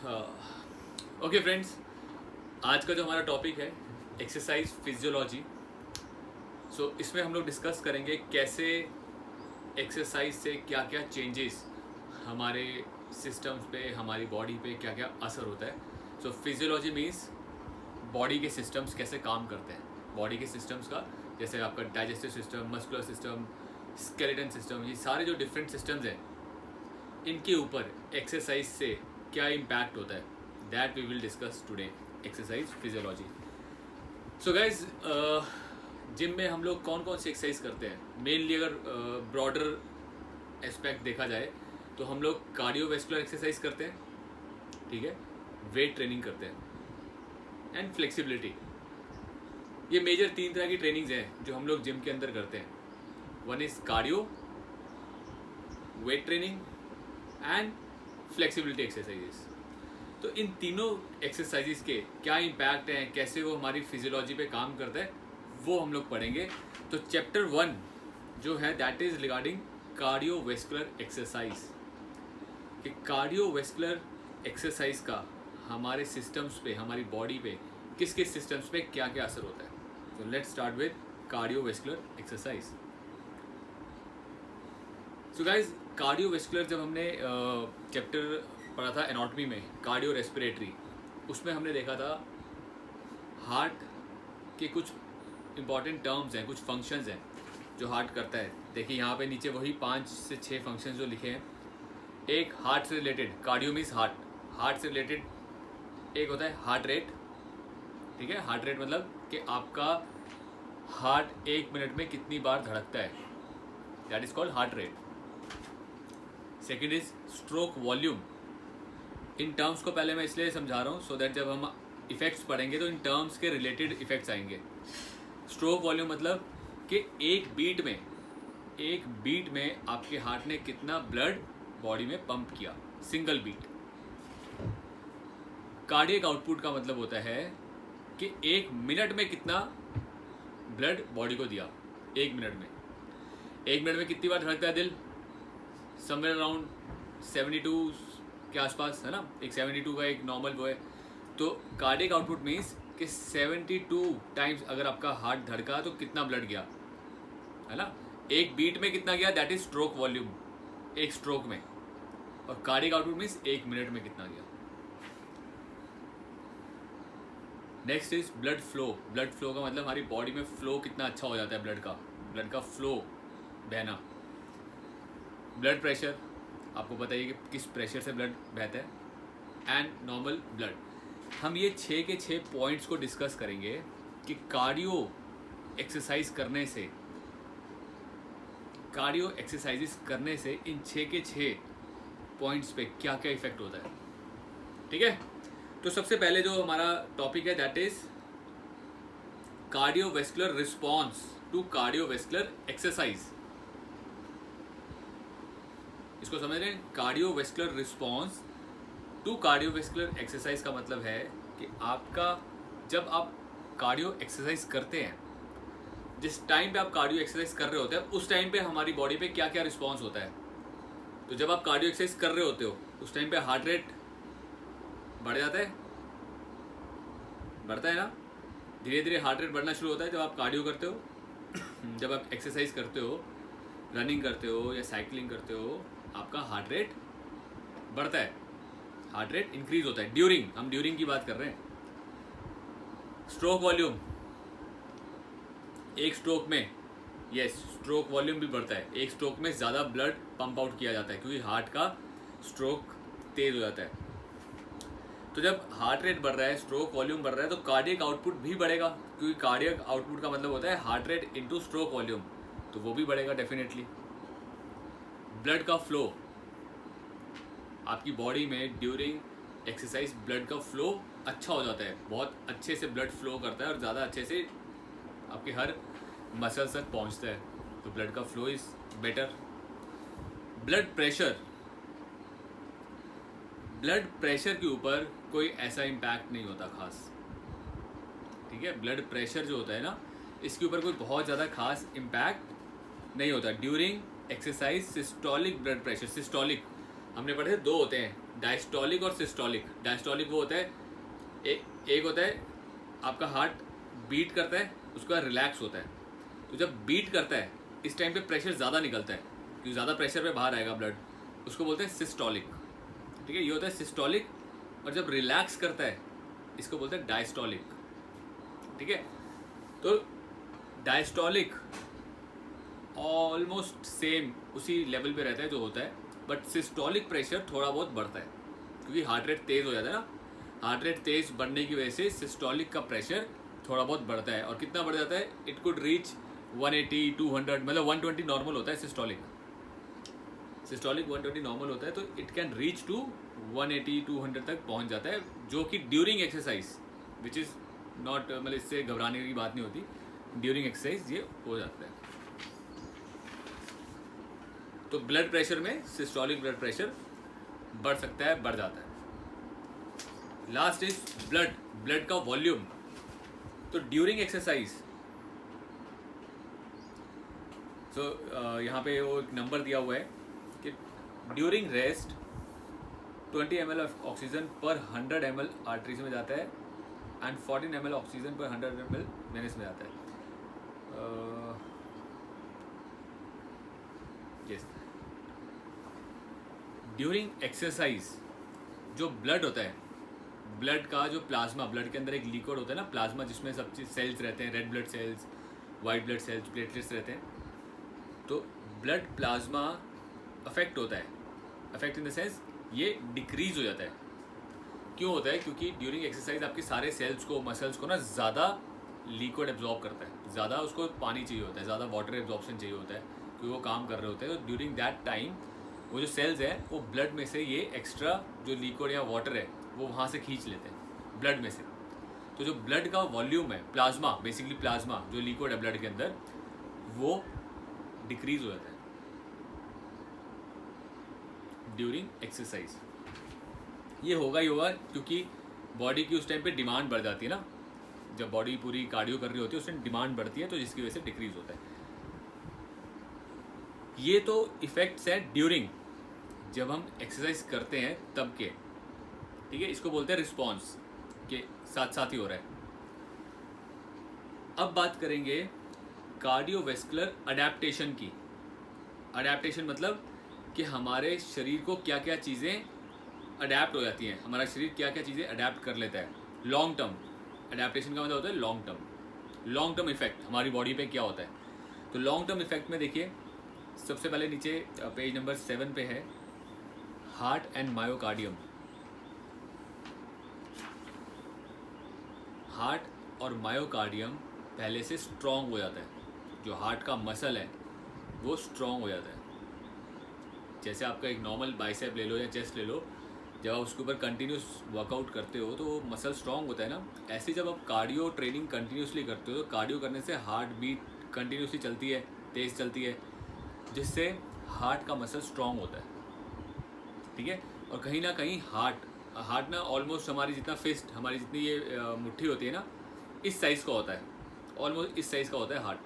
Okay friends, आज का जो हमारा टॉपिक है एक्सरसाइज फिजियोलॉजी। सो इसमें हम लोग डिस्कस करेंगे कैसे एक्सरसाइज से क्या क्या चेंजेस हमारे सिस्टम्स पे, हमारी बॉडी पे क्या क्या असर होता है। सो फिजियोलॉजी मीन्स बॉडी के सिस्टम्स कैसे काम करते हैं। बॉडी के सिस्टम्स का जैसे आपका digestive system, muscular system, skeleton system, ये सारे जो डिफरेंट सिस्टम्स हैं इनके ऊपर एक्सरसाइज से क्या इम्पैक्ट होता है, that we will discuss today, exercise physiology. So guys, gym में हम लोग कौन कौन सी एक्सरसाइज करते हैं? मेनली अगर ब्रॉडर एस्पेक्ट देखा जाए तो हम लोग कार्डियोवैस्कुलर एक्सरसाइज करते हैं, ठीक है, वेट ट्रेनिंग करते हैं एंड फ्लेक्सिबिलिटी। ये मेजर 3 तरह की ट्रेनिंग्स हैं जो हम लोग जिम के अंदर करते हैं। One is cardio, weight training and flexibility exercises. तो इन तीनों एक्सरसाइजेस के क्या इम्पैक्ट हैं, कैसे वो हमारी फिजियोलॉजी पे काम करता है, वो हम लोग पढ़ेंगे। तो चैप्टर 1 जो है that is regarding cardiovascular exercise, कि कार्डियोवैस्कुलर एक्सरसाइज का हमारे सिस्टम्स पे, हमारी बॉडी पे, किस किस सिस्टम्स पे क्या क्या असर होता है। तो let's start with cardiovascular exercise. So guys, cardiovascular जब हमने चैप्टर पढ़ा था एनाटॉमी में, कार्डियो रेस्पिरेटरी, उसमें हमने देखा था हार्ट के कुछ इंपॉर्टेंट टर्म्स हैं, कुछ फंक्शंस हैं जो हार्ट करता है। देखिए यहाँ पे नीचे वही 5 से 6 फंक्शंस जो लिखे हैं। एक हार्ट से related, cardio means heart, heart से रिलेटेड एक होता है हार्ट रेट, ठीक है। हार्ट रेट मतलब कि आपका हार्ट 1 मिनट में कितनी बार धड़कता है, that is called heart rate. Second is stroke volume. In terms को पहले मैं इसलिए समझा रहा हूँ सो दैट जब हम इफेक्ट्स पढ़ेंगे तो इन टर्म्स के रिलेटेड इफेक्ट्स आएंगे। स्ट्रोक वॉल्यूम मतलब कि एक बीट में आपके हार्ट ने कितना ब्लड बॉडी में पंप किया, सिंगल बीट। कार्डियक आउटपुट का मतलब होता है कि 1 मिनट में कितना ब्लड बॉडी को दिया। 1 मिनट में कितनी बार धड़कता है दिल? समवेयर अराउंड 72 के आसपास, है ना। एक 72 का एक नॉर्मल वो है। तो कार्डियक आउटपुट मीन्स कि 72 टाइम्स अगर आपका हार्ट धड़का तो कितना ब्लड गया, है ना। एक बीट में कितना गया, दैट इज स्ट्रोक वॉल्यूम, एक स्ट्रोक में। और कार्डियक आउटपुट मीन्स 1 मिनट में कितना गया। Next is blood flow. Blood flow का मतलब हमारी बॉडी में फ्लो कितना अच्छा हो जाता है, ब्लड का फ्लो बहना। ब्लड प्रेशर, आपको पता ही है कि किस प्रेशर से ब्लड बहता है, एंड नॉर्मल ब्लड। हम ये 6 के 6 पॉइंट्स को डिस्कस करेंगे कि कार्डियो एक्सरसाइजेस करने से इन 6 के 6 पॉइंट्स पे क्या क्या इफेक्ट होता है, ठीक है। तो सबसे पहले जो हमारा टॉपिक है that is cardiovascular response to cardiovascular exercise. इसको समझ रहे हैं? Cardiovascular response to cardiovascular exercise का मतलब है कि आपका जब आप कार्डियो एक्सरसाइज करते हैं, जिस टाइम पे आप कार्डियो एक्सरसाइज कर रहे होते हैं उस टाइम पे हमारी बॉडी पे क्या क्या रिस्पॉन्स होता है। तो जब आप कार्डियो एक्सरसाइज कर रहे होते हो उस टाइम पे हार्ट रेट बढ़ जाता है, बढ़ता है ना। धीरे धीरे हार्ट रेट बढ़ना शुरू होता है जब आप कार्डियो करते हो। जब आप एक्सरसाइज करते हो, रनिंग करते हो या साइकिलिंग करते हो, आपका हार्ट रेट बढ़ता है, हार्ट रेट इंक्रीज होता है। हम ड्यूरिंग की बात कर रहे हैं। स्ट्रोक वॉल्यूम, एक स्ट्रोक में, यस, स्ट्रोक वॉल्यूम भी बढ़ता है। एक स्ट्रोक में ज़्यादा ब्लड पंप आउट किया जाता है क्योंकि हार्ट का स्ट्रोक तेज हो जाता है। तो जब हार्ट रेट बढ़ रहा है, स्ट्रोक वॉल्यूम बढ़ रहा है, तो कार्डियक आउटपुट भी बढ़ेगा, क्योंकि कार्डियक आउटपुट का मतलब होता है heart rate into stroke volume, तो वो भी बढ़ेगा डेफिनेटली। ब्लड का फ्लो, आपकी बॉडी में ड्यूरिंग एक्सरसाइज ब्लड का फ्लो अच्छा हो जाता है, बहुत अच्छे से ब्लड फ्लो करता है और ज़्यादा अच्छे से आपके हर मसल्स तक पहुंचता है, तो ब्लड का flow is better. Blood pressure के ऊपर कोई ऐसा इम्पैक्ट नहीं होता खास, ठीक है। ब्लड प्रेशर जो होता है ना, इसके ऊपर कोई बहुत ज़्यादा खास इम्पैक्ट नहीं होता during exercise. Systolic blood pressure, systolic हमने पढ़े थे दो होते हैं, डायस्टोलिक और सिस्टोलिक। डायस्टोलिक वो होता है एक होता है आपका हार्ट बीट करता है, उसके बाद रिलैक्स होता है। तो जब बीट करता है इस टाइम पे प्रेशर ज़्यादा निकलता है, क्योंकि ज़्यादा प्रेशर पे बाहर आएगा ब्लड, उसको बोलते हैं सिस्टोलिक। ठीक है, ये होता है सिस्टोलिक। और जब रिलैक्स करता है इसको बोलते हैं डायस्टोलिक। ठीक है, तो डायस्टोलिक ऑलमोस्ट सेम उसी लेवल पे रहता है जो होता है, बट सिस्टोलिक प्रेशर थोड़ा बहुत बढ़ता है, क्योंकि हार्ट रेट तेज़ हो जाता है ना। हार्ट रेट तेज़ बढ़ने की वजह से सिस्टोलिक का प्रेशर थोड़ा बहुत बढ़ता है। और कितना बढ़ जाता है, इट कुड रीच 180 200, मतलब 120 नॉर्मल होता है सिस्टोलिक। सिस्टोलिक 120 नॉर्मल होता है, तो इट कैन रीच टू 180 200 तक पहुंच जाता है, जो कि during exercise, which is not, मतलब इससे घबराने की बात नहीं होती, ड्यूरिंग एक्सरसाइज ये हो जाता है। तो ब्लड प्रेशर में सिस्टोलिक ब्लड प्रेशर बढ़ सकता है, बढ़ जाता है। लास्ट इज ब्लड का वॉल्यूम। तो ड्यूरिंग एक्सरसाइज, तो यहाँ पे वो एक नंबर दिया हुआ है कि during rest 20 ml of oxygen पर 100 ml आर्टरीज में जाता है एंड 14 ml ऑक्सीजन पर 100 ml वेनस में जाता है। यस, ड्यूरिंग एक्सरसाइज जो ब्लड होता है, ब्लड का जो प्लाज्मा, ब्लड के अंदर एक लिक्विड होता है ना प्लाज्मा, जिसमें सब चीज सेल्स रहते हैं, red blood cells, white blood cells, platelets रहते हैं। तो ब्लड प्लाज्मा अफेक्ट होता है, अफेक्ट इन द सेंस ये डिक्रीज हो जाता है। क्यों होता है, क्योंकि ड्यूरिंग एक्सरसाइज आपके सारे सेल्स को, मसल्स को ना ज़्यादा लिक्विड एब्जॉर्ब करता है, ज़्यादा उसको पानी चाहिए होता है, ज़्यादा वाटर एब्जॉर्प्शन चाहिए होता है, क्योंकि वो काम कर रहे होते हैं। तो ड्यूरिंग दैट टाइम वो जो सेल्स है वो ब्लड में से ये एक्स्ट्रा जो लिक्विड या वाटर है वो वहाँ से खींच लेते हैं ब्लड में से। तो जो ब्लड का वॉल्यूम है, प्लाज्मा, बेसिकली प्लाज्मा जो लिक्विड है ब्लड के अंदर, वो डिक्रीज हो जाता है ड्यूरिंग एक्सरसाइज। ये होगा ही होगा, क्योंकि बॉडी की उस टाइम पे डिमांड बढ़ जाती है ना, जब बॉडी पूरी कार्डियो कर रही होती है उस टाइम डिमांड बढ़ती है, तो जिसकी वजह से डिक्रीज होता है। ये तो इफेक्ट्स हैं ड्यूरिंग, जब हम एक्सरसाइज करते हैं तब के। ठीक है, इसको बोलते हैं रिस्पॉन्स, के साथ साथ ही हो रहा है। अब बात करेंगे कार्डियोवैस्कुलर अडेप्टेशन की। अडेप्टेशन मतलब कि हमारे शरीर को क्या क्या चीज़ें अडेप्ट हो जाती हैं, हमारा शरीर क्या क्या चीज़ें अडेप्ट कर लेता है लॉन्ग टर्म। अडेप्टेशन का मतलब होता है long term, long term effect हमारी बॉडी पे क्या होता है। तो लॉन्ग टर्म इफेक्ट में देखिए, सबसे पहले नीचे पेज नंबर 7 पे है हार्ट एंड मायोकार्डियम। हार्ट और मायोकार्डियम पहले से स्ट्रॉन्ग हो जाता है, जो हार्ट का मसल है वो स्ट्रॉन्ग हो जाता है। जैसे आपका एक नॉर्मल बाइसेप ले लो या चेस्ट ले लो, जब आप उसके ऊपर कंटिन्यूस वर्कआउट करते हो तो वो मसल स्ट्रॉन्ग होता है ना। ऐसे जब आप कार्डियो ट्रेनिंग कंटिन्यूसली करते हो तो कार्डियो करने से हार्ट बीट कंटिन्यूसली चलती है, तेज़ चलती है, जिससे हार्ट का मसल स्ट्रॉन्ग होता है। ठीक है, और कहीं ना कहीं हार्ट ना ऑलमोस्ट हमारी जितना फिस्ट, हमारी जितनी ये मुट्ठी होती है ना, इस साइज़ का होता है, ऑलमोस्ट इस साइज़ का होता है हार्ट,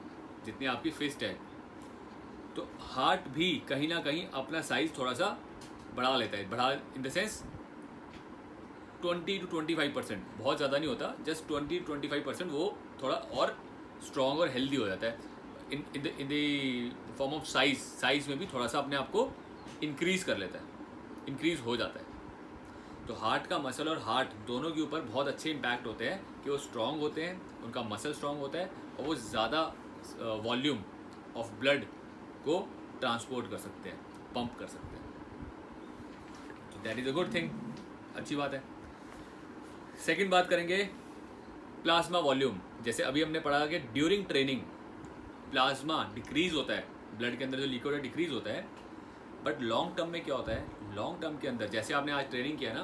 जितनी आपकी फिस्ट है। तो हार्ट भी कहीं ना कहीं अपना साइज़ थोड़ा सा बढ़ा लेता है, बढ़ा इन द सेंस 20 to 25%, बहुत ज़्यादा नहीं होता, जस्ट 20 to 25% वो थोड़ा और स्ट्रॉन्ग और हेल्दी हो जाता है। In the form of size में भी थोड़ा सा अपने आप को इंक्रीज़ कर लेता है, इंक्रीज़ हो जाता है। तो हार्ट का मसल और हार्ट दोनों के ऊपर बहुत अच्छे इम्पैक्ट होते हैं कि वो स्ट्रॉन्ग होते हैं, उनका मसल स्ट्रॉन्ग होता है और वो ज़्यादा वॉल्यूम ऑफ ब्लड को ट्रांसपोर्ट कर सकते हैं, पंप कर सकते हैं। तो that is a good thing, अच्छी बात है। सेकंड बात करेंगे प्लाज्मा वॉल्यूम। जैसे अभी हमने पढ़ा कि ड्यूरिंग ट्रेनिंग प्लाज्मा डिक्रीज़ होता है, ब्लड के अंदर जो लिक्विड है डिक्रीज़ होता है, बट लॉन्ग टर्म में क्या होता है, लॉन्ग टर्म के अंदर जैसे आपने आज ट्रेनिंग किया ना,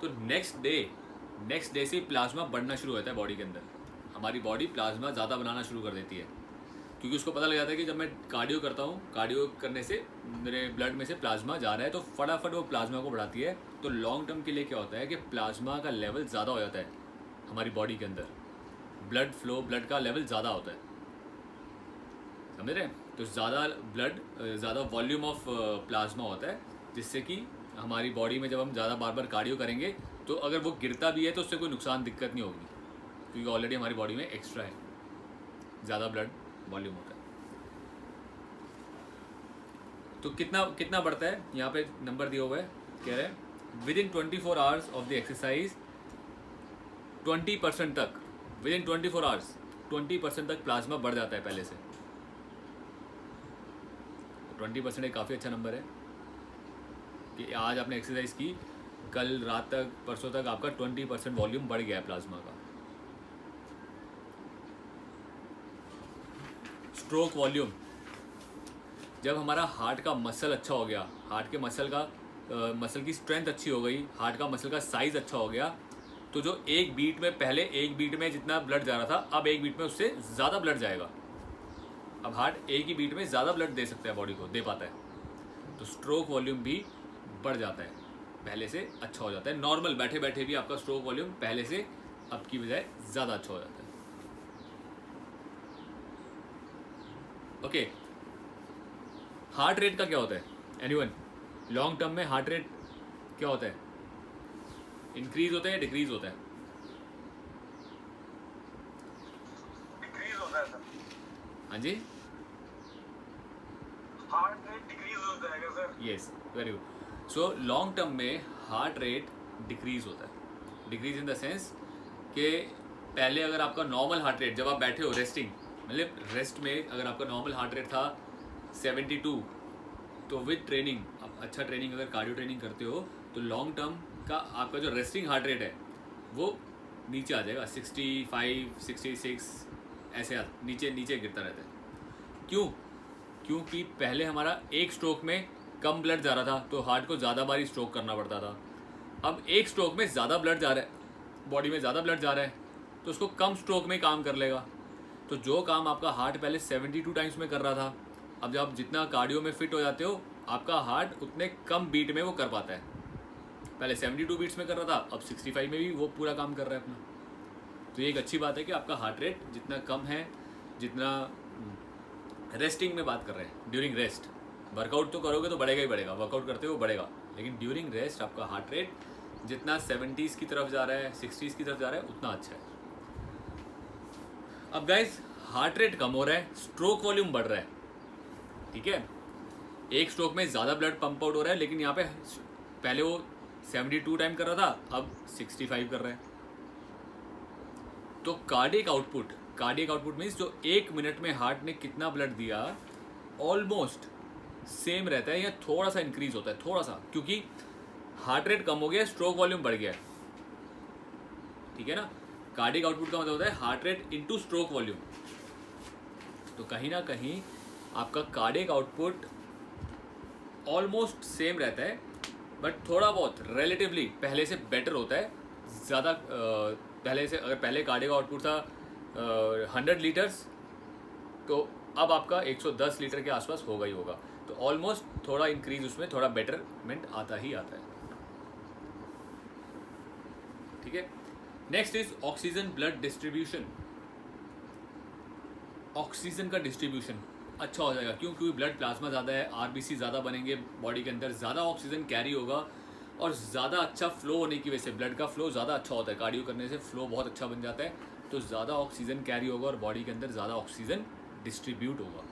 तो नेक्स्ट डे से प्लाज्मा बढ़ना शुरू होता है बॉडी के अंदर। हमारी बॉडी प्लाज्मा ज़्यादा बनाना शुरू कर देती है, क्योंकि उसको पता लग जाता है कि जब मैं कार्डियो करता हूँ, कार्डियो करने से मेरे ब्लड में से प्लाज्मा जा रहा है, तो फटाफट वो प्लाज्मा को बढ़ाती है। तो लॉन्ग टर्म के लिए क्या होता है कि प्लाज्मा का लेवल ज़्यादा हो जाता है हमारी बॉडी के अंदर, ब्लड फ्लो, ब्लड का लेवल ज़्यादा होता है, समझ रहे हैं। तो ज़्यादा ब्लड, ज़्यादा वॉल्यूम ऑफ प्लाज्मा होता है, जिससे कि हमारी बॉडी में जब हम ज़्यादा बार बार कार्डियो करेंगे तो अगर वो गिरता भी है तो उससे कोई नुकसान दिक्कत नहीं होगी, क्योंकि ऑलरेडी हमारी बॉडी में एक्स्ट्रा है, ज़्यादा ब्लड वॉल्यूम होता है। तो कितना कितना बढ़ता है, यहाँ पे नंबर दिया हुआ है, कह रहे हैं with in 24 hours of the exercise 20% तक, विद इन 24 आवर्स 20% तक प्लाज्मा बढ़ जाता है पहले से। 20% एक काफ़ी अच्छा नंबर है कि आज आपने एक्सरसाइज की, कल रात तक परसों तक आपका 20% वॉल्यूम बढ़ गया है प्लाज्मा का। स्ट्रोक वॉल्यूम, जब हमारा हार्ट का मसल अच्छा हो गया, हार्ट के मसल की स्ट्रेंथ अच्छी हो गई, हार्ट का मसल का साइज अच्छा हो गया, तो जो एक बीट में, पहले एक बीट में जितना ब्लड जा रहा था, अब एक बीट में उससे ज़्यादा ब्लड जाएगा। अब हार्ट एक ही बीट में ज़्यादा ब्लड दे सकता है, बॉडी को दे पाता है। तो स्ट्रोक वॉल्यूम भी बढ़ जाता है, पहले से अच्छा हो जाता है। नॉर्मल बैठे बैठे भी आपका स्ट्रोक वॉल्यूम पहले से अब की बजाय ज़्यादा अच्छा हो जाता है। ओके, हार्ट रेट का क्या होता है एनीवन? लॉन्ग टर्म में हार्ट रेट क्या होता है? इंक्रीज होता है या डिक्रीज होता है? डिक्रीज होता है सर। हाँ जी, हार्ट रेट डिक्रीज होता है क्या sir? Yes, very good. So long term में हार्ट रेट डिक्रीज होता है। डिक्रीज इन द सेंस कि पहले अगर आपका नॉर्मल हार्ट रेट, जब आप बैठे हो रेस्टिंग, मतलब रेस्ट में अगर आपका नॉर्मल हार्ट रेट था 72, तो विद ट्रेनिंग, आप अच्छा ट्रेनिंग अगर कार्डियो ट्रेनिंग करते हो तो लॉन्ग टर्म का आपका जो रेस्टिंग हार्ट रेट है वो नीचे आ जाएगा, 65, 66 ऐसे नीचे नीचे गिरता रहता है। क्यों? क्योंकि पहले हमारा एक स्ट्रोक में कम ब्लड जा रहा था तो हार्ट को ज़्यादा बारी स्ट्रोक करना पड़ता था। अब एक स्ट्रोक में ज़्यादा ब्लड जा रहा है, बॉडी में ज़्यादा ब्लड जा रहा है, तो उसको कम स्ट्रोक में काम कर लेगा। तो जो काम आपका हार्ट पहले 72 टाइम्स में कर रहा था, अब जब आप जितना कार्डियो में फिट हो जाते हो, आपका हार्ट उतने कम बीट में वो कर पाता है। पहले 72 बीट्स में कर रहा था, अब 65 में भी वो पूरा काम कर रहा है अपना। तो ये एक अच्छी बात है कि आपका हार्ट रेट जितना कम है, जितना रेस्टिंग में बात कर रहे हैं, ड्यूरिंग रेस्ट, वर्कआउट तो करोगे तो बढ़ेगा ही बढ़ेगा, वर्कआउट करते हो बढ़ेगा, लेकिन ड्यूरिंग रेस्ट आपका हार्ट रेट जितना 70s की तरफ जा रहा है, 60s की तरफ जा रहा है, उतना अच्छा है। अब गाइस, हार्ट रेट कम हो रहा है, स्ट्रोक वॉल्यूम बढ़ रहा है, ठीक है। एक स्ट्रोक में ज़्यादा ब्लड पंप आउट हो रहा है, लेकिन यहाँ पे पहले वो 72 टाइम कर रहा था, अब 65 कर रहा है। तो कार्डियक आउटपुट मीन्स जो एक मिनट में हार्ट ने कितना ब्लड दिया, ऑलमोस्ट सेम रहता है या थोड़ा सा इंक्रीज होता है, थोड़ा सा, क्योंकि हार्ट रेट कम हो गया, स्ट्रोक वॉल्यूम बढ़ गया है, ठीक है ना। कार्डियक आउटपुट का मतलब होता है heart rate into stroke volume. तो कहीं ना कहीं आपका कार्डियक आउटपुट ऑलमोस्ट सेम रहता है, बट थोड़ा बहुत रिलेटिवली पहले से बेटर होता है। ज़्यादा पहले से, अगर पहले कार्डियक आउटपुट था 100 लीटर्स, तो अब आपका 110 लीटर के आसपास होगा ही होगा। तो ऑलमोस्ट थोड़ा इंक्रीज, उसमें थोड़ा बेटरमेंट आता ही आता है, ठीक है। Next is oxygen blood distribution. Oxygen का डिस्ट्रीब्यूशन अच्छा हो जाएगा, क्यों? क्योंकि ब्लड प्लाज्मा ज़्यादा है, आरबीसी ज़्यादा बनेंगे बॉडी के अंदर, ज़्यादा ऑक्सीजन कैरी होगा, और ज़्यादा अच्छा फ्लो होने की वजह से, ब्लड का फ्लो ज़्यादा अच्छा होता है, कार्डियो करने से फ्लो बहुत अच्छा बन जाता है, तो ज़्यादा ऑक्सीजन कैरी होगा और बॉडी के अंदर ज़्यादा ऑक्सीजन डिस्ट्रीब्यूट होगा,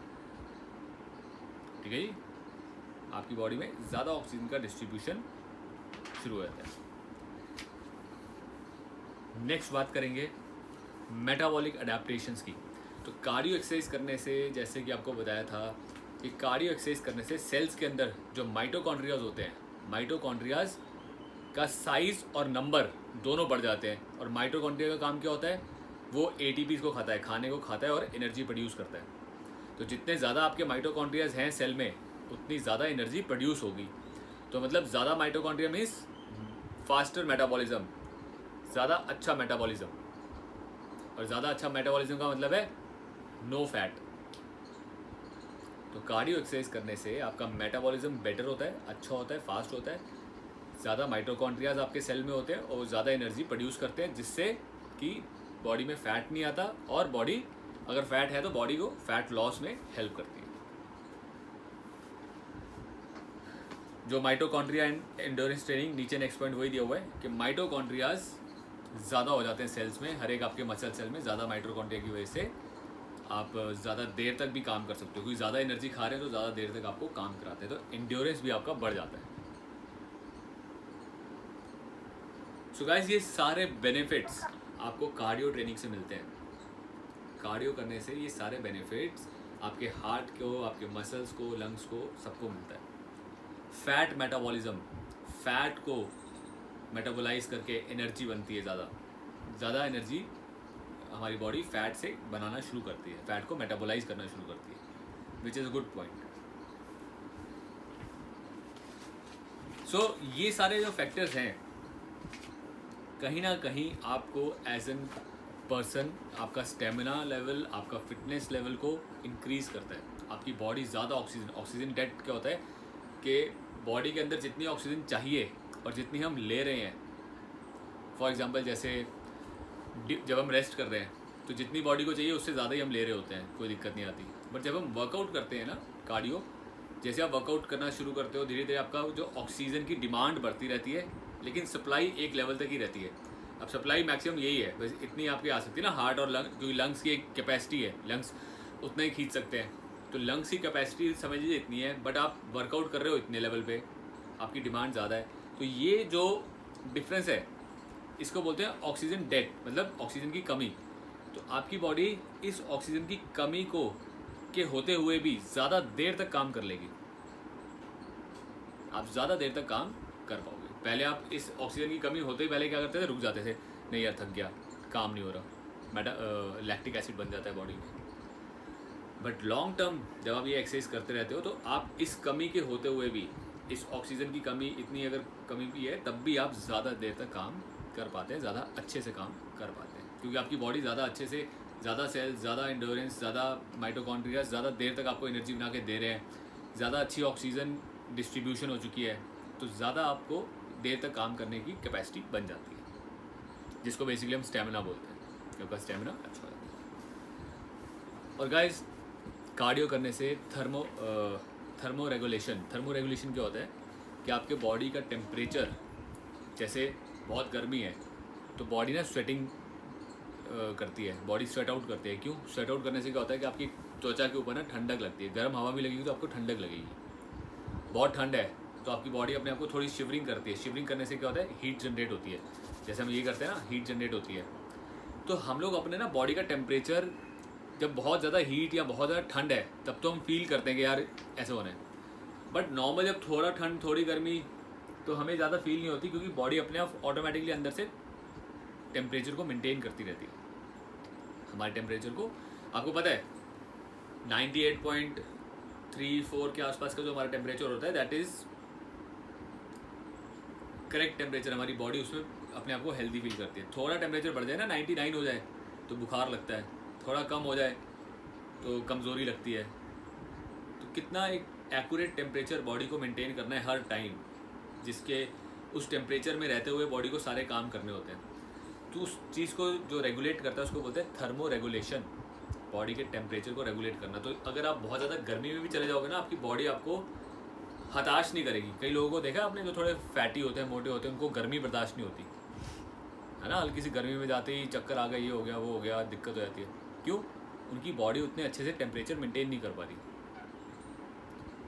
ठीक है जी। आपकी बॉडी में ज़्यादा ऑक्सीजन का डिस्ट्रीब्यूशन शुरू हो जाता है। नेक्स्ट बात करेंगे मेटाबॉलिक अडेप्टेशंस की। तो कार्डियो एक्सरसाइज करने से, जैसे कि आपको बताया था कि कार्डियो एक्सरसाइज करने से सेल्स के अंदर जो माइटोकॉन्ड्रियाज होते हैं, माइटोकॉन्ड्रियाज का साइज और नंबर दोनों बढ़ जाते हैं। और माइटोकॉन्ड्रिया का काम क्या होता है? वो एटीपीज को खाता है, खाने को खाता है और एनर्जी प्रोड्यूस करता है। तो जितने ज़्यादा आपके माइटोकॉन्ड्रियाज हैं सेल में, उतनी ज़्यादा एनर्जी प्रोड्यूस होगी। तो मतलब ज़्यादा माइटोकॉन्ड्रिया मीन्स फास्टर मेटाबॉलिज्म, ज़्यादा अच्छा मेटाबॉलिज्म, और ज़्यादा अच्छा मेटाबॉलिज्म का मतलब है नो फैट। तो कार्डियो एक्सरसाइज करने से आपका मेटाबॉलिज्म बेटर होता है, अच्छा होता है, फास्ट होता है, ज़्यादा माइटोकॉन्ड्रियाज आपके सेल में होते हैं और ज़्यादा एनर्जी प्रोड्यूस करते हैं, जिससे कि बॉडी में फैट नहीं आता, और बॉडी अगर फैट है तो बॉडी को फैट लॉस में हेल्प करती है। जो माइटोकॉन्ड्रिया एंड एंडोरेंस ट्रेनिंग, नीचे नेक्स्ट पॉइंट वही दिया हुआ है कि माइटोकॉन्ड्रियाज ज़्यादा हो जाते हैं सेल्स में, हर एक आपके मसल सेल में ज़्यादा माइटोकॉन्ड्रिया की वजह से आप ज़्यादा देर तक भी काम कर सकते हो, क्योंकि ज़्यादा एनर्जी खा रहे हैं तो ज़्यादा देर तक आपको काम कराते हैं, तो एंड्योरेंस भी आपका बढ़ जाता है। सो गाइस, ये सारे बेनिफिट्स आपको कार्डियो ट्रेनिंग से मिलते हैं। कार्डियो करने से ये सारे बेनिफिट्स आपके हार्ट को, आपके मसल्स को, लंग्स को, सबको मिलता है। फैट मेटाबॉलिज्म, फैट को मेटाबोलाइज करके एनर्जी बनती है, ज़्यादा एनर्जी हमारी बॉडी फैट से बनाना शुरू करती है, फैट को मेटाबोलाइज करना शुरू करती है, which is a good point. So ये सारे जो फैक्टर्स हैं, कहीं ना कहीं आपको एज एन पर्सन आपका स्टेमिना लेवल, आपका फिटनेस लेवल को इंक्रीज़ करता है। आपकी बॉडी ज़्यादा ऑक्सीजन डेट क्या होता है कि बॉडी के अंदर जितनी ऑक्सीजन चाहिए और जितनी हम ले रहे हैं, फॉर एग्जांपल जैसे जब हम रेस्ट कर रहे हैं तो जितनी बॉडी को चाहिए उससे ज़्यादा ही हम ले रहे होते हैं, कोई दिक्कत नहीं आती। बट जब हम वर्कआउट करते हैं ना, कार्डियो, जैसे आप वर्कआउट करना शुरू करते हो, धीरे धीरे आपका जो ऑक्सीजन की डिमांड बढ़ती रहती है, लेकिन सप्लाई एक लेवल तक ही रहती है। अब सप्लाई मैक्सिमम यही है, बस इतनी आपकी आ सकती है ना, हार्ट और लंग, क्योंकि लंग्स की एक कैपेसिटी है, लंग्स उतना ही खींच सकते हैं, तो लंग्स की कैपेसिटी समझ लीजिए इतनी है, बट आप वर्कआउट कर रहे हो इतने लेवल पे, आपकी डिमांड ज़्यादा है। तो ये जो डिफरेंस है, इसको बोलते हैं ऑक्सीजन डेट, मतलब ऑक्सीजन की कमी। तो आपकी बॉडी इस ऑक्सीजन की कमी को के होते हुए भी ज़्यादा देर तक काम कर लेगी, आप ज़्यादा देर तक काम कर पाओगे। पहले आप इस ऑक्सीजन की कमी होते ही पहले क्या करते थे, रुक जाते थे, नहीं यार थक गया, काम नहीं हो रहा, लैक्टिक एसिड बन जाता है बॉडी में। बट लॉन्ग टर्म जब आप ये एक्सरसाइज करते रहते हो, तो आप इस कमी के होते हुए भी, इस ऑक्सीजन की कमी इतनी अगर कमी भी है, तब भी आप ज़्यादा देर तक काम कर पाते हैं, ज़्यादा अच्छे से काम कर पाते हैं, क्योंकि आपकी बॉडी ज़्यादा अच्छे से, ज़्यादा सेल्स, ज़्यादा एंडोरेंस, ज़्यादा माइटोकॉन्ड्रिया ज़्यादा देर तक आपको एनर्जी बना के दे रहे हैं, ज़्यादा अच्छी ऑक्सीजन डिस्ट्रीब्यूशन हो चुकी है, तो ज़्यादा आपको देर तक काम करने की कैपेसिटी बन जाती है, जिसको बेसिकली हम स्टेमिना बोलते हैं, क्योंकि स्टेमिना अच्छा हो जाता है। और गाइस, कार्डियो करने से थर्मो रेगुलेशन क्या होता है कि आपके बॉडी का टेम्परेचर, जैसे बहुत गर्मी है तो बॉडी ना स्वेटिंग करती है, बॉडी स्वेट आउट करती है। क्यों स्वेट आउट करने से क्या होता है कि आपकी त्वचा के ऊपर ना ठंडक लगती है, गर्म हवा भी लगेगी तो आपको ठंडक लगेगी। बहुत ठंड है तो आपकी बॉडी अपने आप को थोड़ी शिवरिंग करती है, शिवरिंग करने से क्या होता है, हीट जनरेट होती है, जैसे हम ये करते हैं ना, हीट जनरेट होती है। तो हम लोग अपने ना बॉडी का टेम्परेचर, जब बहुत ज़्यादा हीट या बहुत ज़्यादा ठंड है तब तो हम फील करते हैं कि यार ऐसे होना है, बट नॉर्मल जब थोड़ा ठंड थोड़ी गर्मी तो हमें ज़्यादा फील नहीं होती, क्योंकि बॉडी अपने आप ऑटोमेटिकली अंदर से टेम्परेचर को मेंटेन करती रहती है। हमारे टेम्परेचर को, आपको पता है 98.34 के आसपास का जो हमारा टेम्परेचर होता है, दैट इज़ करेक्ट टेम्परेचर। हमारी बॉडी उसमें अपने आप को हेल्दी फील करती है। थोड़ा टेम्परेचर बढ़ जाए ना, 99 हो जाए तो बुखार लगता है, थोड़ा कम हो जाए तो कमज़ोरी लगती है। तो कितना एक एक्यूरेट टेम्परेचर बॉडी को मेंटेन करना है हर टाइम, जिसके उस टेम्परेचर में रहते हुए बॉडी को सारे काम करने होते हैं। तो उस चीज़ को जो रेगुलेट करता है उसको बोलते हैं थर्मो रेगुलेशन, बॉडी के टेम्परेचर को रेगुलेट करना। तो अगर आप बहुत ज़्यादा गर्मी में भी चले जाओगे ना, आपकी बॉडी आपको हताश नहीं करेगी। कई लोगों को देखा आपने, जो थोड़े फैटी होते हैं, मोटे होते हैं, उनको गर्मी बर्दाश्त नहीं होती है ना, हल्की सी गर्मी में जाते ही चक्कर आ गया, ये हो गया, वो हो गया, दिक्कत हो जाती है। क्यों? उनकी बॉडी उतने अच्छे से टेम्परेचर मेंटेन नहीं कर पा रही।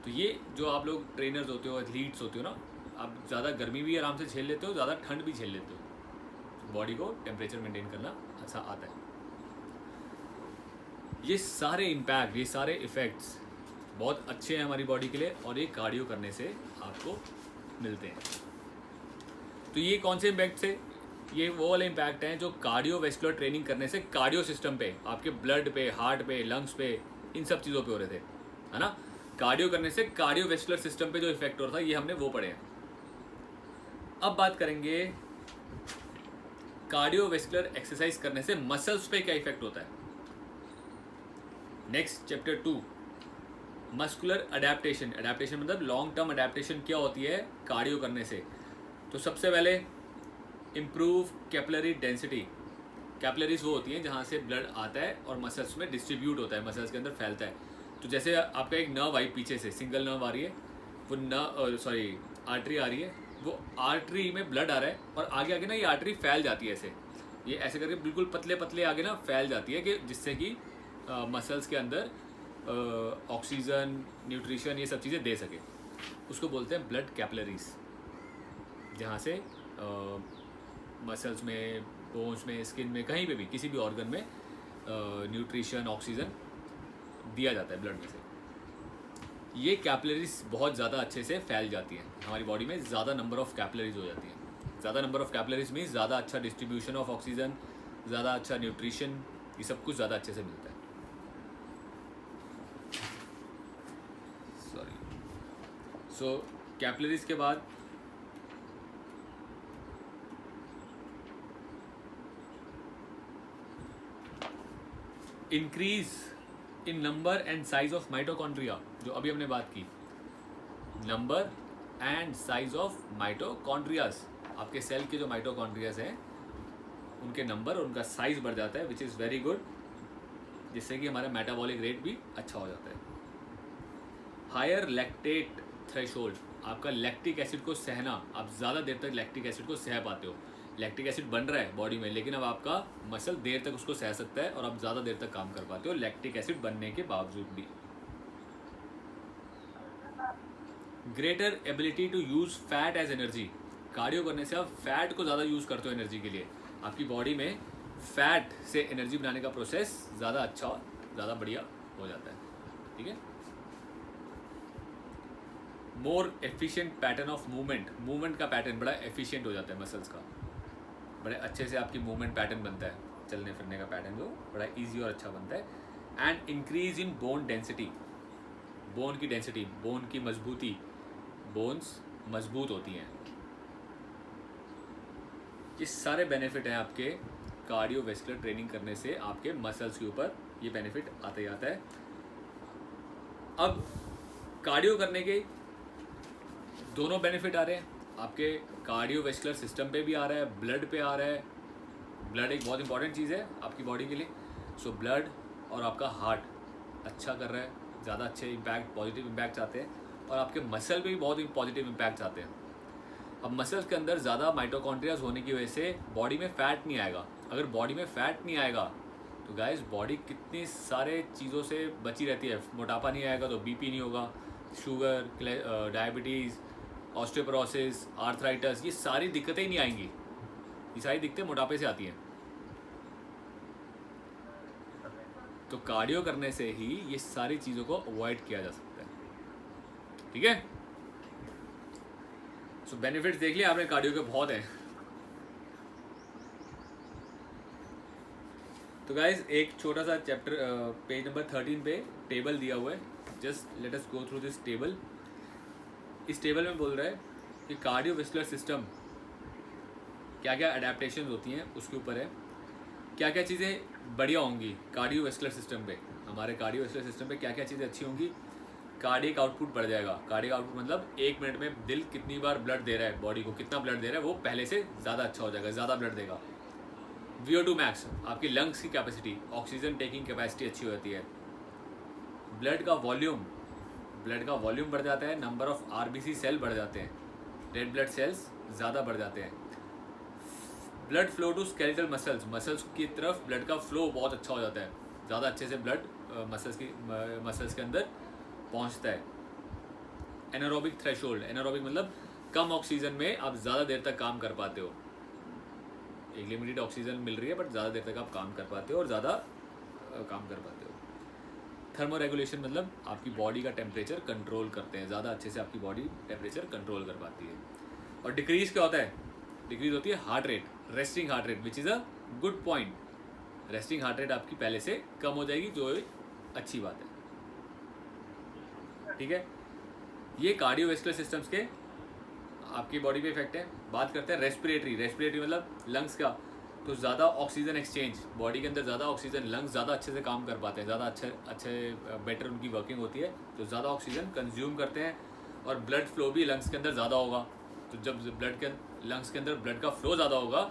तो ये जो आप लोग ट्रेनर्स होते हो, एथलीट्स होते हो ना, आप ज़्यादा गर्मी भी आराम से झेल लेते हो, ज़्यादा ठंड भी झेल लेते हो, बॉडी को टेम्परेचर मेंटेन करना अच्छा आता है। ये सारे इम्पैक्ट, ये सारे इफ़ेक्ट्स बहुत अच्छे हैं हमारी बॉडी के लिए, और ये कार्डियो करने से आपको मिलते हैं। तो ये कौन से इम्पैक्ट से? ये वो वाले इम्पैक्ट हैं जो कार्डियोवैस्कुलर ट्रेनिंग करने से कार्डियो सिस्टम पे, आपके ब्लड पे, हार्ट पे, लंग्स पे, इन सब चीज़ों पे हो रहे थे, है ना। कार्डियो करने से कार्डियोवैस्कुलर सिस्टम पे जो इफेक्ट हो रहा था, ये हमने वो पढ़े हैं। अब बात करेंगे कार्डियोवैस्कुलर एक्सरसाइज करने से मसल्स पे क्या इफेक्ट होता है। Next chapter 2, muscular adaptation. Adaptation मतलब लॉन्ग टर्म अडेप्टेशन क्या होती है कार्डियो करने से। तो सबसे पहले इम्प्रूव कैपिलरी डेंसिटी। कैपिलरीज वो होती हैं जहाँ से ब्लड आता है और मसल्स में डिस्ट्रीब्यूट होता है, मसल्स के अंदर फैलता है। तो जैसे आपका एक नर्व आई पीछे से, सिंगल नर्व आ रही है, वो आर्टरी आ रही है, वो आर्टरी में ब्लड आ रहा है और आगे आगे ना ये आर्टरी फैल जाती है ऐसे, ये ऐसे करके बिल्कुल पतले पतले आगे ना फैल जाती है कि जिससे कि मसल्स के अंदर ऑक्सीजन, न्यूट्रिशन, ये सब चीज़ें दे सके। उसको बोलते हैं ब्लड कैपिलरीज, जहाँ से मसल्स में, बोन्स में, स्किन में, कहीं पे भी किसी भी ऑर्गन में न्यूट्रिशन, ऑक्सीजन दिया जाता है ब्लड में से। ये कैपिलरीज बहुत ज़्यादा अच्छे से फैल जाती हैं हमारी बॉडी में, ज़्यादा नंबर ऑफ कैपिलरीज हो जाती हैं। ज़्यादा नंबर ऑफ कैपिलरीज मीन्स ज़्यादा अच्छा डिस्ट्रीब्यूशन ऑफ ऑक्सीजन, ज़्यादा अच्छा न्यूट्रिशन, ये सब कुछ ज़्यादा अच्छे से मिलता है। सो कैपिलरीज के बाद increase in number and size of mitochondria, जो अभी हमने बात की, नंबर एंड साइज ऑफ माइटोकॉन्ड्रियाज। आपके सेल के जो माइटोकॉन्ड्रियाज हैं उनके नंबर और उनका साइज बढ़ जाता है, विच इज़ वेरी गुड, जिससे कि हमारा मेटाबॉलिक रेट भी अच्छा हो जाता है। हायर लैक्टेट थ्रेशोल्ड, आपका लैक्टिक एसिड को सहना, आप ज़्यादा देर तक लैक्टिक एसिड को सह पाते हो। लैक्टिक एसिड बन रहा है बॉडी में, लेकिन अब आपका मसल देर तक उसको सह सकता है और आप ज़्यादा देर तक काम कर पाते हो लैक्टिक एसिड बनने के बावजूद भी। Greater ability to use fat as energy, cardio करने से आप फैट को ज़्यादा यूज़ करते हो एनर्जी के लिए। आपकी बॉडी में फैट से एनर्जी बनाने का प्रोसेस ज़्यादा अच्छा और ज़्यादा बढ़िया हो जाता है। ठीक है। More efficient pattern of movement, movement का पैटर्न बड़ा एफिशिएंट हो जाता है मसल्स का, बड़े अच्छे से आपकी मूवमेंट पैटर्न बनता है, चलने फिरने का पैटर्न जो बड़ा इजी और अच्छा बनता है। And increase in bone density, bone की डेंसिटी, बोन की मजबूती, बोन्स मजबूत होती हैं। ये सारे बेनिफिट हैं आपके कार्डियोवैस्कुलर ट्रेनिंग करने से, आपके मसल्स के ऊपर ये बेनिफिट आते जाता है। अब कार्डियो करने के दोनों बेनिफिट आ रहे हैं, आपके कार्डियोवैस्कुलर सिस्टम पे भी आ रहा है, ब्लड पे आ रहा है। ब्लड एक बहुत इंपॉर्टेंट चीज़ है आपकी बॉडी के लिए। सो ब्लड और आपका हार्ट अच्छा कर रहा है, ज़्यादा अच्छे इम्पैक्ट, पॉजिटिव इम्पैक्ट आते हैं, और आपके मसल पे भी बहुत पॉजिटिव इम्पैक्ट आते हैं। अब मसल्स के अंदर ज़्यादा माइटोकॉन्ड्रियाज होने की वजह से बॉडी में फ़ैट नहीं आएगा। अगर बॉडी में फ़ैट नहीं आएगा तो गाइस बॉडी कितनी सारे चीज़ों से बची रहती है। मोटापा नहीं आएगा तो बीपी नहीं होगा, शुगर, डायबिटीज़, ऑस्टियोपोरोसिस, आर्थराइटिस, ये सारी दिक्कतें ही नहीं आएंगी। ये सारी दिक्कतें मोटापे से आती हैं। तो कार्डियो करने से ही ये सारी चीज़ों को अवॉइड किया जा सकता है। ठीक है। सो बेनिफिट्स देख लिया आपने कार्डियो के, बहुत हैं। तो गाइज एक छोटा सा चैप्टर, पेज नंबर 13 पे टेबल दिया हुआ है, just let us go through this table. इस टेबल में बोल रहा है कि कार्डियोवैस्कुलर सिस्टम क्या क्या अडेप्टेशन होती हैं उसके ऊपर है, क्या क्या चीज़ें बढ़िया होंगी कार्डियोवैस्कुलर सिस्टम पे, हमारे कार्डियोवैस्कुलर सिस्टम पे क्या क्या चीज़ें अच्छी होंगी। कार्डियक आउटपुट बढ़ जाएगा। कार्डियक आउटपुट मतलब 1 मिनट में दिल कितनी बार ब्लड दे रहा है, बॉडी को कितना ब्लड दे रहा है, वो पहले से ज़्यादा अच्छा हो जाएगा, ज़्यादा ब्लड देगा। VO2 मैक्स, आपकी लंग्स की कैपेसिटी, ऑक्सीजन टेकिंग कैपेसिटी अच्छी होती है। ब्लड का वॉल्यूम बढ़ जाता है, नंबर ऑफ RBC सेल बढ़ जाते हैं, रेड ब्लड सेल्स ज़्यादा बढ़ जाते हैं। Blood flow to skeletal muscles की तरफ ब्लड का फ्लो बहुत अच्छा हो जाता है, ज़्यादा अच्छे से ब्लड मसल्स के अंदर पहुंचता है। एनारोबिक थ्रेशोल्ड, एनारोबिक मतलब कम ऑक्सीजन में आप ज़्यादा देर तक काम कर पाते हो। एक लिमिटेड ऑक्सीजन मिल रही है बट ज़्यादा देर तक आप काम कर पाते हो और ज़्यादा काम कर पाते हो। थर्मो रेगुलेशन मतलब आपकी बॉडी का टेम्परेचर कंट्रोल करते हैं, ज़्यादा अच्छे से आपकी बॉडी टेम्परेचर कंट्रोल कर पाती है। और डिक्रीज क्या होता है, डिक्रीज होती है heart rate, resting heart rate, which is a good point. Resting heart rate आपकी पहले से कम हो जाएगी, जो अच्छी बात है। ठीक है। ये कार्डियोवैस्कुलर सिस्टम्स के आपकी बॉडी पे इफेक्ट है। बात करते हैं रेस्पिरेटरी मतलब लंग्स का। तो ज़्यादा ऑक्सीजन एक्सचेंज, बॉडी के अंदर ज़्यादा ऑक्सीजन, लंग्स ज़्यादा अच्छे से काम कर पाते हैं, ज़्यादा अच्छे बेटर उनकी वर्किंग होती है, तो ज़्यादा ऑक्सीजन कंज्यूम करते हैं। और ब्लड फ्लो भी लंग्स के अंदर ज़्यादा होगा, तो जब लंग्स के अंदर ब्लड का फ्लो ज़्यादा होगा